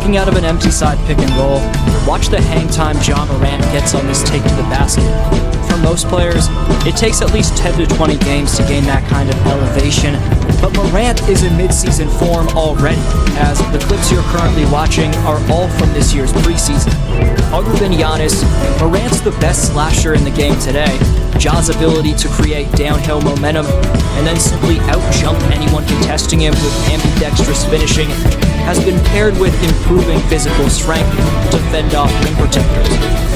Working out of an empty side pick and roll, watch the hang time Ja Morant gets on this take to the basket. For most players, it takes at least 10 to 20 games to gain that kind of elevation, but Morant is in mid-season form already, as the clips you're currently watching are all from this year's preseason. Other than Giannis, Morant's the best slasher in the game today. Ja's ability to create downhill momentum and then simply out-jump anyone contesting him with ambidextrous finishing has been paired with improving physical strength to fend off rim protectors.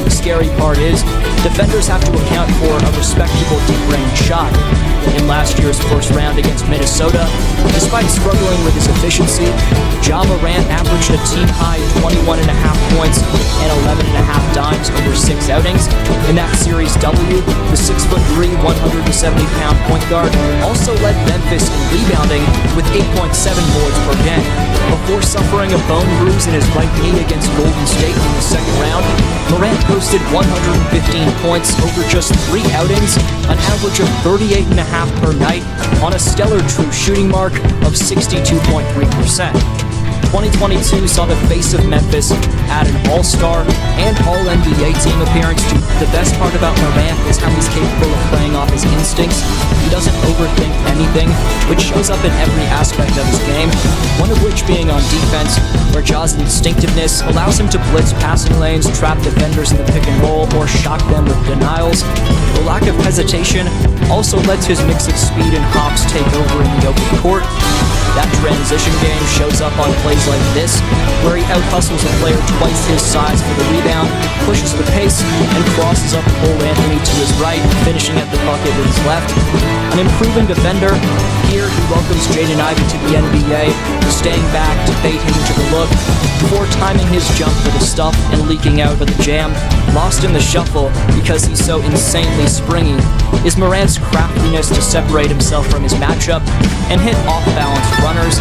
The scary part is, defenders have to account for a respectable deep-range shot. In last year's first round against Minnesota, despite struggling with his efficiency, Ja Morant averaged a team-high 21.5 points and 11.5 dimes over 6 outings. In that series W, the 6'3", 170-pound point guard also led Memphis in rebounding with 8.7 boards per game. Before suffering a bone bruise in his right knee against Golden State in the second round, Morant posted 115 points over just 3 outings, an average of 38.5 per night on a stellar true shooting mark of 62.3%. 2022 saw the face of Memphis add an All-Star and All-NBA team appearance to. The best part about Morant is how he's capable of playing off his instincts. He doesn't overthink anything, which shows up in every aspect of his game, one of which being on defense, where Ja's instinctiveness allows him to blitz passing lanes, trap defenders in the pick and roll, or shock them with denials. The lack of hesitation also lets his mix of speed and hops take over in the open court. That transition game shows up on plays like this, where he out-hustles a player twice his size for the rebound, pushes the pace, and crosses up Cole Anthony to his right, finishing at the bucket with his left. An improving defender, here he welcomes Jaden Ivey to the NBA, staying back to bait him into the look, before timing his jump for the stuff and leaking out for the jam. Lost in the shuffle because he's so insanely springy is Morant's craftiness to separate himself from his matchup and hit off-balance runners.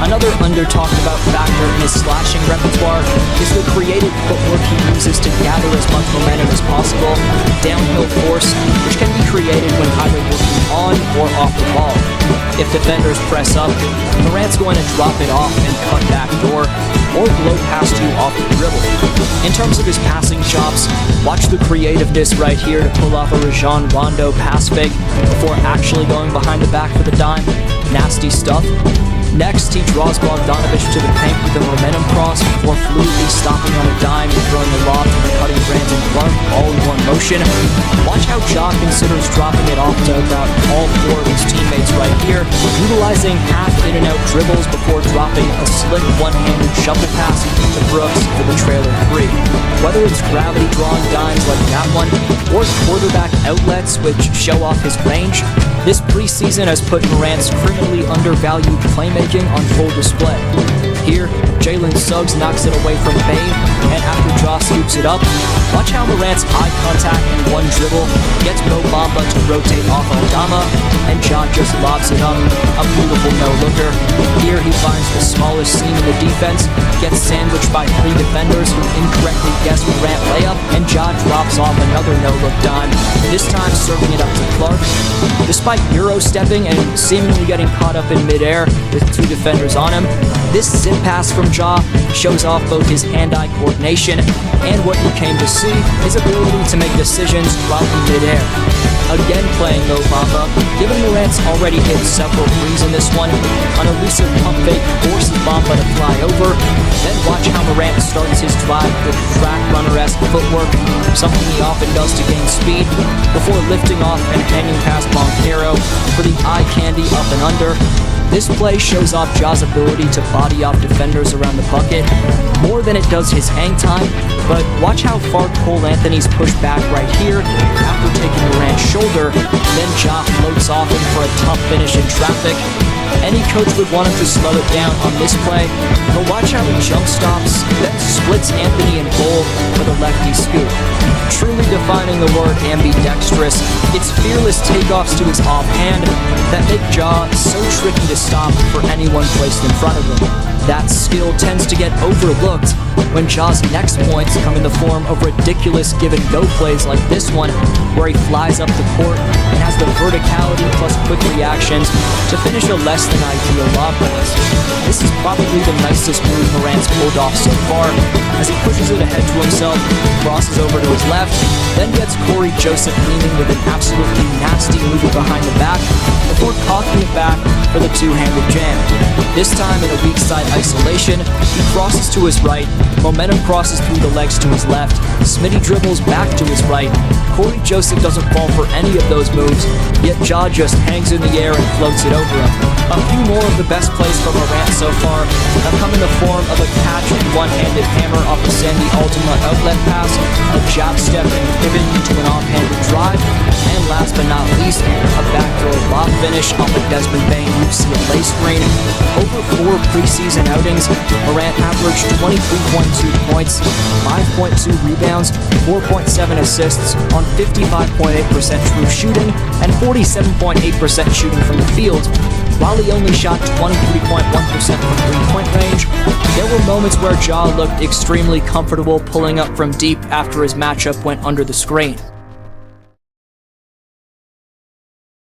Another under-talked-about factor in his slashing repertoire is the creative footwork he uses to gather as much momentum as possible, downhill force, which can be created when either working on or off the ball. If defenders press up, Morant's going to drop it off and cut back door, or blow past you off the dribble. In terms of his passing chops, watch the creativeness right here to pull off a Rajon Rondo pass fake before actually going behind the back for the dime. Nasty stuff. Next, he draws Bogdanovich to the paint with a momentum cross before fluidly stopping on a dime and throwing the lob to the cutting Brandon Clark, all in one motion. Watch how Ja considers dropping it off to about all 4 of his teammates right here, utilizing half in-and-out dribbles before dropping a slick one-handed shuffle pass to Brooks for the trailer 3. Whether it's gravity-drawn dimes like that one, or quarterback outlets which show off his range, this preseason has put Morant's criminally undervalued playmaking on full display. Here, Jalen Suggs knocks it away from Bane, and after Ja scoops it up, watch how Morant's eye contact in one dribble gets Mo Bamba to rotate off Aldama, and Ja just lobs it up, a beautiful no-looker. Here he finds the smallest seam in the defense, gets sandwiched by 3 defenders who incorrectly guess Morant layup, and Ja drops off another no-look dime, this time serving it up to Clark. Despite Euro-stepping and seemingly getting caught up in midair with 2 defenders on him, this zip pass from Ja shows off both his hand-eye coordination and what you came to see, his ability to make decisions while in midair. Again playing Mo Bamba, given Morant's already hit several threes in this one, an elusive pump fake forces Bamba to fly over, then watch how Morant starts his drive with track runner-esque footwork, something he often does to gain speed, before lifting off and hanging past Moncaro for the eye candy up and under. This play shows off Ja's ability to body off defenders around the bucket more than it does his hang time, but watch how far Cole Anthony's pushed back right here after taking Morant's shoulder, then Ja floats off him for a tough finish in traffic. Any coach would want him to slow it down on this play, but watch how he jump stops, then splits Anthony in goal for the lefty scoop. Truly defining the word ambidextrous, it's fearless takeoffs to his offhand that make Ja so tricky to stop for anyone placed in front of him. That skill tends to get overlooked when Ja's next points come in the form of ridiculous give-and-go plays like this one, where he flies up the court and has the verticality plus quick reaction reactions to finish a less than ideal lob pass. This is probably the nicest move Morant's pulled off so far, as he pushes it ahead to himself, crosses over to his left, then gets Corey Joseph leaning with an absolutely nasty move behind the back, before cocking it back for the two-handed jam. This time in a weak side isolation, he crosses to his right, momentum crosses through the legs to his left, Smitty dribbles back to his right, Corey Joseph doesn't fall for any of those moves, yet Ja just hangs in the air and floats it over him. A few more of the best plays from Morant so far have come in the form of a catch and one-handed hammer off a Sandy Ultima outlet pass, a jab step and pivot into an off-handed drive, and last but not least, a backdoor lob finish off a Desmond Bain UCLA screen. Over 4 preseason outings, Morant averaged 23.2 points, 5.2 rebounds, 4.7 assists on 55.8% true shooting and 47.8% shooting from the field. While he only shot 23.1% from three-point range, there were moments where Ja looked extremely comfortable pulling up from deep after his matchup went under the screen.